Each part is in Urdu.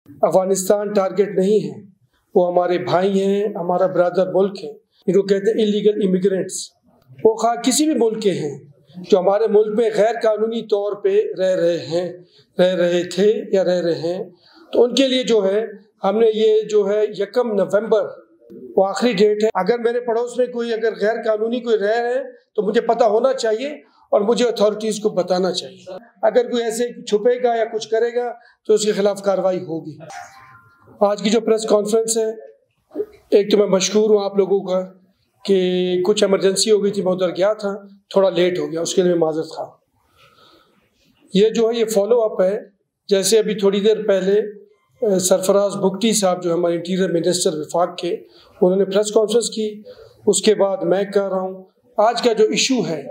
افغانستان ٹارگٹ نہیں ہے، وہ ہمارے بھائی ہیں، ہمارا برادر ملک ہے۔ ان کو کہتے ہیں انلیگل امیگرینٹس، وہ خواہ کسی بھی ملک کے ہیں جو ہمارے ملک میں غیر قانونی طور پہ رہ رہے تھے یا رہ رہے ہیں، تو ان کے لیے جو ہے ہم نے یہ جو ہے 1 نومبر وہ آخری ڈیٹ ہے۔ اگر میرے پڑوس میں کوئی اگر غیر قانونی کوئی رہ رہے ہیں تو مجھے پتہ ہونا چاہیے اور مجھے اتھارٹیز کو بتانا چاہیے۔ اگر کوئی ایسے چھپے گا یا کچھ کرے گا تو اس کے خلاف کارروائی ہوگی۔ آج کی جو پریس کانفرنس ہے، ایک تو میں مشکور ہوں آپ لوگوں کا کہ کچھ ایمرجنسی ہو گئی تھی، میں ادھر گیا تھا، تھوڑا لیٹ ہو گیا، اس کے لیے میں معذرت خواہ۔ یہ جو ہے یہ فالو اپ ہے، جیسے ابھی تھوڑی دیر پہلے سرفراز بگٹی صاحب جو ہمارے انٹیریئر منسٹر وفاق کے، انہوں نے پریس کانفرنس کی، اس کے بعد میں کہہ رہا ہوں آج کا جو ایشو ہے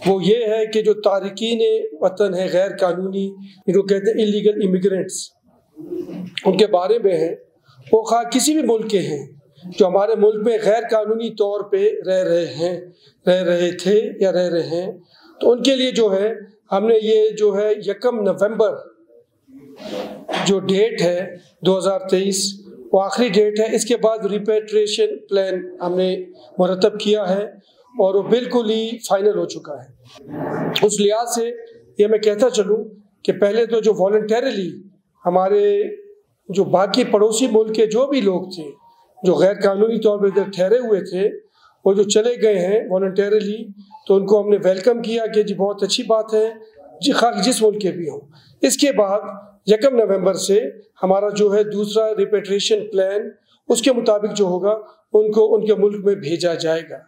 وہ یہ ہے کہ جو تارکین وطن ہے غیر قانونی، ان کو کہتے ہیں انلیگل امیگرینٹس، ان کے بارے میں ہے، وہ خواہ کسی بھی ملک کے ہیں جو ہمارے ملک میں غیر قانونی طور پہ رہ رہے تھے یا رہ رہے ہیں، تو ان کے لیے جو ہے ہم نے یہ جو ہے 1 نومبر جو ڈیٹ ہے 2023 وہ آخری ڈیٹ ہے۔ اس کے بعد ریپیٹریشن پلان ہم نے مرتب کیا ہے اور وہ بالکل ہی فائنل ہو چکا ہے۔ اس لحاظ سے یہ میں کہتا چلوں کہ پہلے تو جو والنٹیرلی ہمارے جو باقی پڑوسی ملک کے جو بھی لوگ تھے جو غیر قانونی طور پہ ادھر ٹھہرے ہوئے تھے، وہ جو چلے گئے ہیں والنٹیرلی، تو ان کو ہم نے ویلکم کیا کہ جی بہت اچھی بات ہے، جس ملک کے بھی ہوں۔ اس کے بعد 1 نومبر سے ہمارا جو ہے دوسرا ریپیٹریشن پلان، اس کے مطابق جو ہوگا ان کو ان کے ملک میں بھیجا جائے گا۔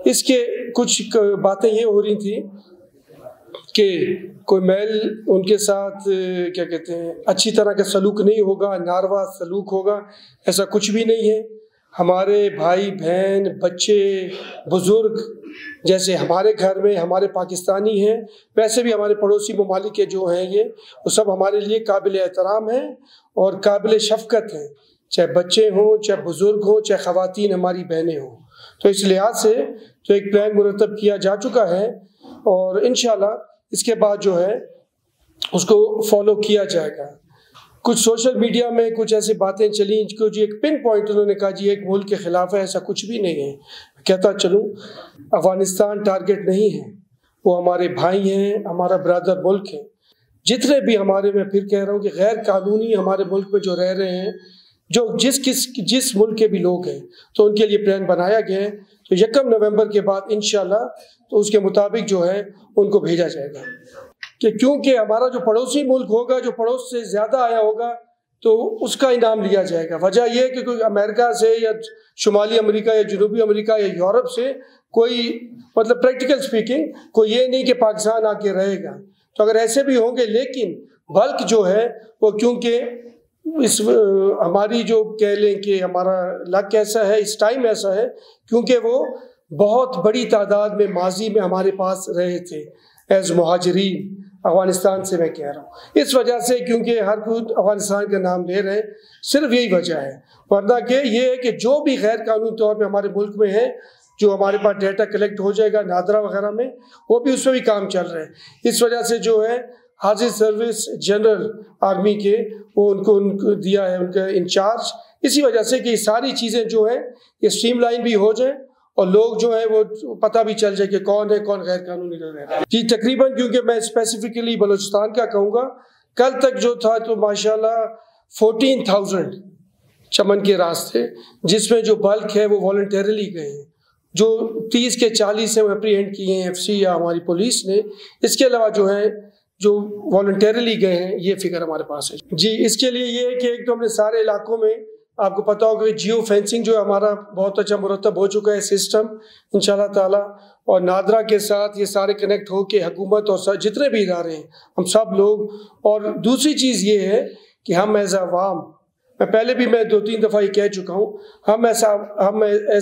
اس کے کچھ باتیں یہ ہو رہی تھیں کہ کوئی میل ان کے ساتھ کیا کہتے ہیں اچھی طرح کا سلوک نہیں ہوگا، ناروا سلوک ہوگا، ایسا کچھ بھی نہیں ہے۔ ہمارے بھائی بہن بچے بزرگ جیسے ہمارے گھر میں ہمارے پاکستانی ہیں، ویسے بھی ہمارے پڑوسی ممالک کے جو ہیں یہ وہ سب ہمارے لیے قابل احترام ہیں اور قابل شفقت ہیں، چاہے بچے ہوں، چاہے بزرگ ہوں، چاہے خواتین ہماری بہنیں ہوں۔ تو اس لحاظ سے تو ایک پلان مرتب کیا جا چکا ہے اور انشاءاللہ اس کے بعد جو ہے اس کو فالو کیا جائے گا۔ کچھ سوشل میڈیا میں کچھ ایسی باتیں چلیں کہ جی ایک پن پوائنٹ انہوں نے کہا جی ایک ملک کے خلاف ہے، ایسا کچھ بھی نہیں ہے۔ کہتا چلوں افغانستان ٹارگٹ نہیں ہے، وہ ہمارے بھائی ہیں، ہمارا برادر ملک ہے۔ جتنے بھی ہمارے، میں پھر کہہ رہا ہوں کہ غیر قانونی ہمارے ملک میں جو رہ رہے ہیں، جو جس ملک کے بھی لوگ ہیں، تو ان کے لیے پلان بنایا گیا ہے۔ تو 1 نومبر کے بعد انشاءاللہ تو اس کے مطابق جو ہے ان کو بھیجا جائے گا، کہ کیونکہ ہمارا جو پڑوسی ملک ہوگا، جو پڑوس سے زیادہ آیا ہوگا، تو اس کا انعام لیا جائے گا۔ وجہ یہ کہ کوئی امریکہ سے یا شمالی امریکہ یا جنوبی امریکہ یا یورپ سے کوئی مطلب پریکٹیکل سپیکنگ کوئی یہ نہیں کہ پاکستان آ کے رہے گا، تو اگر ایسے بھی ہوں گے، لیکن بلک جو ہے وہ کیونکہ ہماری جو کہہ لیں کہ ہمارا لک ایسا ہے، اس ٹائم ایسا ہے، کیونکہ وہ بہت بڑی تعداد میں ماضی میں ہمارے پاس رہے تھے ایز مہاجرین، افغانستان سے میں کہہ رہا ہوں، اس وجہ سے کیونکہ ہر کوئی افغانستان کا نام لے رہے ہیں، صرف یہی وجہ ہے۔ ورنہ کہ یہ ہے کہ جو بھی غیر قانونی طور پہ ہمارے ملک میں ہے، جو ہمارے پاس ڈیٹا کلیکٹ ہو جائے گا نادرا وغیرہ میں، وہ بھی اس پہ بھی کام چل رہا ہے۔ اس وجہ سے جو ہے حاضر سروس جنرل آرمی کے وہ ان کو دیا ہے ان کا انچارج، اسی وجہ سے کہ یہ ساری چیزیں جو ہیں یہ اسٹریم لائن بھی ہو جائیں اور لوگ جو ہیں وہ پتہ بھی چل جائے کہ کون ہے کون غیر قانونی رہ رہا ہے۔ جی تقریباً کیونکہ میں اسپیسیفکلی بلوچستان کا کہوں گا، کل تک جو تھا تو ماشاءاللہ 14,000 چمن کے راستے، جس میں جو بلک ہے وہ والنٹیرلی گئے ہیں، جو 30 کے 40 ہیں وہ اپریہینڈ کیے ہیں ایف سی یا ہماری پولیس نے۔ اس کے علاوہ جو ہے جو والنٹیرلی گئے ہیں یہ فگر ہمارے پاس ہے۔ جی اس کے لیے یہ ہے کہ ایک تو ہم نے سارے علاقوں میں، آپ کو پتہ ہوگا کہ جیو فینسنگ جو ہمارا بہت اچھا مرتب ہو چکا ہے سسٹم انشاءاللہ تعالیٰ، اور نادرا کے ساتھ یہ سارے کنیکٹ ہو کے حکومت اور جتنے بھی ادارے ہیں ہم سب لوگ۔ اور دوسری چیز یہ ہے کہ ہم ایز عوام، میں پہلے بھی میں 2-3 دفعہ یہ کہہ چکا ہوں، ہم ایز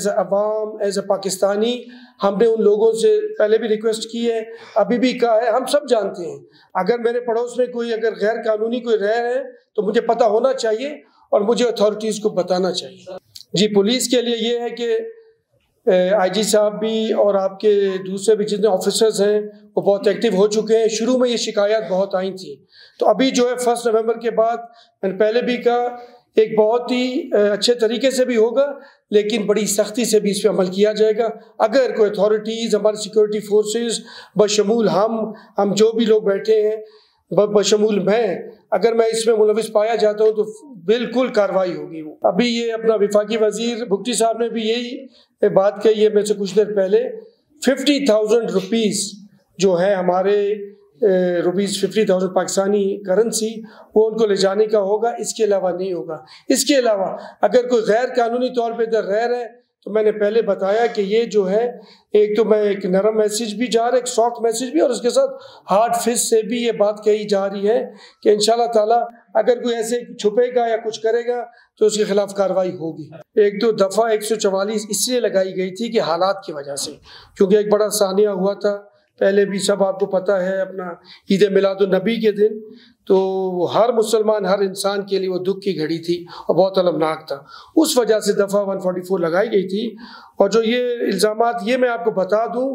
عوام، ایز اے پاکستانی، ہم نے ان لوگوں سے پہلے بھی ریکویسٹ کی ہے، ابھی بھی کہا ہے، ہم سب جانتے ہیں اگر میرے پڑوس میں کوئی اگر غیر قانونی کوئی رہ رہے ہیں تو مجھے پتہ ہونا چاہیے اور مجھے اتھارٹیز کو بتانا چاہیے۔ جی پولیس کے لیے یہ ہے کہ آئی جی صاحب بھی اور آپ کے دوسرے بھی جتنے آفیسرز ہیں وہ بہت ایکٹیو ہو چکے ہیں۔ شروع میں یہ شکایات بہت آئی تھیں، تو ابھی جو ہے 1 نومبر کے بعد میں نے پہلے بھی کہا ایک بہت ہی اچھے طریقے سے بھی ہوگا، لیکن بڑی سختی سے بھی اس پہ عمل کیا جائے گا۔ اگر کوئی اتھارٹیز، ہماری سیکورٹی فورسز بشمول ہم جو بھی لوگ بیٹھے ہیں بشمول میں، اگر میں اس میں ملوث پایا جاتا ہوں تو بالکل کارروائی ہوگی۔ ابھی یہ اپنا وفاقی وزیر بگٹی صاحب نے بھی یہی بات کہی ہے میں سے کچھ دیر پہلے، 50,000 روپیز جو ہے ہمارے روپیز 50,000 پاکستانی کرنسی، وہ ان کو لے جانے کا ہوگا، اس کے علاوہ نہیں ہوگا۔ اس کے علاوہ اگر کوئی غیر قانونی طور پہ ادھر رہ رہا ہے تو میں نے پہلے بتایا کہ یہ جو ہے ایک تو میں ایک نرم میسیج بھی جا رہا ہے، ایک سافٹ میسیج بھی، اور اس کے ساتھ ہارڈ فسٹ سے بھی یہ بات کہی جا رہی ہے کہ انشاءاللہ تعالیٰ اگر کوئی ایسے چھپے گا یا کچھ کرے گا تو اس کے خلاف کارروائی ہوگی۔ ایک تو دفعہ 144 اس لیے لگائی گئی تھی کہ حالات کی وجہ سے، کیونکہ ایک بڑا ثانیہ ہوا تھا پہلے بھی سب آپ کو پتہ ہے، اپنا عید میلاد النبی کے دن، تو ہر مسلمان، ہر انسان کے لیے وہ دکھ کی گھڑی تھی اور بہت المناک تھا، اس وجہ سے دفعہ 144 لگائی گئی تھی۔ اور جو یہ الزامات، یہ میں آپ کو بتا دوں،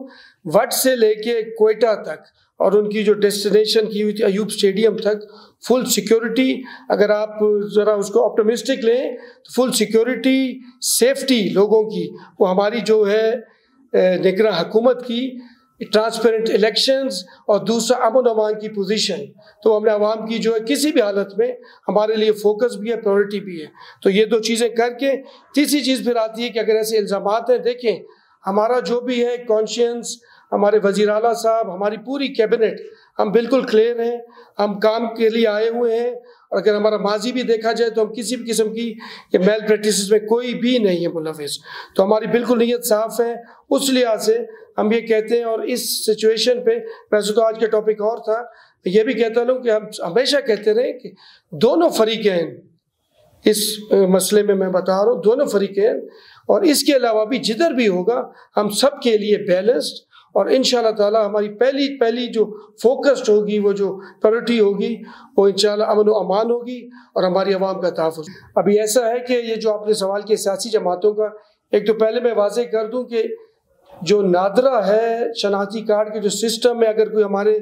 وٹ سے لے کے کوئٹہ تک اور ان کی جو ڈیسٹینیشن کی ہوئی تھی ایوب اسٹیڈیم تک، فل سیکیورٹی، اگر آپ ذرا اس کو آپٹمسٹک لیں تو فل سیکیورٹی، سیفٹی لوگوں کی، وہ ہماری جو ہے نگراں حکومت کی، ٹرانسپیرنٹ الیکشنز، اور دوسرا امن و امان کی پوزیشن، تو ہم نے عوام کی جو ہے کسی بھی حالت میں ہمارے لیے فوکس بھی ہے، پریورٹی بھی ہے۔ تو یہ دو چیزیں کر کے تیسری چیز پھر آتی ہے کہ اگر ایسے الزامات ہیں، دیکھیں ہمارا جو بھی ہے کانشینس، ہمارے وزیر اعلیٰ صاحب، ہماری پوری کیبنٹ، ہم بالکل کلیئر ہیں، ہم کام کے لیے آئے ہوئے ہیں، اور اگر ہمارا ماضی بھی دیکھا جائے تو ہم کسی بھی قسم کی میل پریکٹسز میں کوئی بھی نہیں ہے ملوث، تو ہماری بالکل نیت صاف ہے۔ اس لحاظ سے ہم یہ کہتے ہیں، اور اس سچویشن پہ ویسے تو آج کا ٹاپک اور تھا، یہ بھی کہتا ہوں کہ ہم ہمیشہ کہتے رہے کہ دونوں فریقین، اس مسئلے میں بتا رہا ہوں دونوں فریقین، اور اس کے علاوہ بھی جدھر بھی ہوگا ہم سب کے لیے بیلنسڈ، اور انشاءاللہ تعالی ہماری پہلی جو فوکسڈ ہوگی، وہ جو پریورٹی ہوگی، وہ انشاءاللہ امن و امان ہوگی اور ہماری عوام کا تحفظ۔ ابھی ایسا ہے کہ یہ جو آپ نے سوال کیا سیاسی جماعتوں کا، ایک تو پہلے میں واضح کر دوں کہ جو نادرا ہے شناختی کارڈ کے جو سسٹم میں، اگر کوئی ہمارے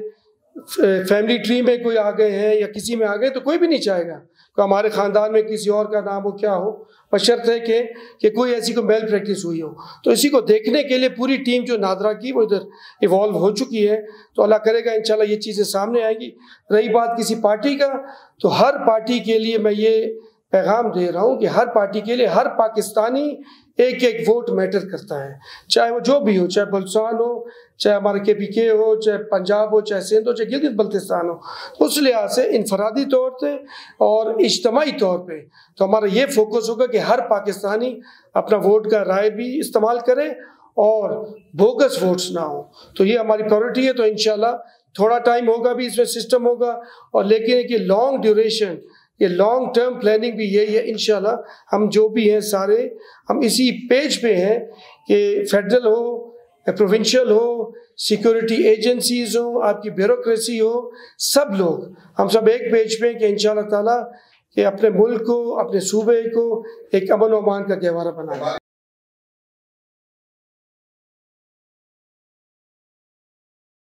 فیملی ٹری میں کوئی آ گئے ہیں یا کسی میں آ گئے تو کوئی بھی نہیں چاہے گا کہ ہمارے خاندان میں کسی اور کا نام ہو، کیا ہو، بشرط ہے کہ کوئی ایسی کوئی میل پریکٹس ہوئی ہو۔ تو اسی کو دیکھنے کے لیے پوری ٹیم جو نادرا کی وہ ادھر ایوالو ہو چکی ہے، تو اللہ کرے گا انشاءاللہ یہ چیزیں سامنے آئیں گی۔ رہی بات کسی پارٹی کا، تو ہر پارٹی کے لیے میں یہ پیغام دے رہا ہوں کہ ہر پارٹی کے لیے ہر پاکستانی ایک ووٹ میٹر کرتا ہے، چاہے وہ جو بھی ہو، چاہے بلوچستان ہو، چاہے ہمارا KPK ہو، چاہے پنجاب ہو، چاہے سندھ ہو، چاہے گلگت بلتستان ہو۔ اس لحاظ سے انفرادی طور پہ اور اجتماعی طور پہ تو ہمارا یہ فوکس ہوگا کہ ہر پاکستانی اپنا ووٹ کا رائے بھی استعمال کرے اور بوگس ووٹس نہ ہوں، تو یہ ہماری پریورٹی ہے۔ تو انشاءاللہ تھوڑا ٹائم ہوگا بھی، اس میں سسٹم ہوگا، اور لیکن ایک یہ لانگ ڈیوریشن، یہ لانگ ٹرم پلاننگ بھی یہی ہے۔ انشاءاللہ ہم جو بھی ہیں سارے ہم اسی پیج پہ ہیں کہ فیڈرل ہو، پروونشل ہو، سیکورٹی ایجنسیز ہوں، آپ کی بیوروکریسی ہو، سب لوگ ہم سب ایک پیج پہ ہیں کہ انشاءاللہ تعالیٰ کہ اپنے ملک کو، اپنے صوبے کو ایک امن و امان کا گہوارہ بنائیں۔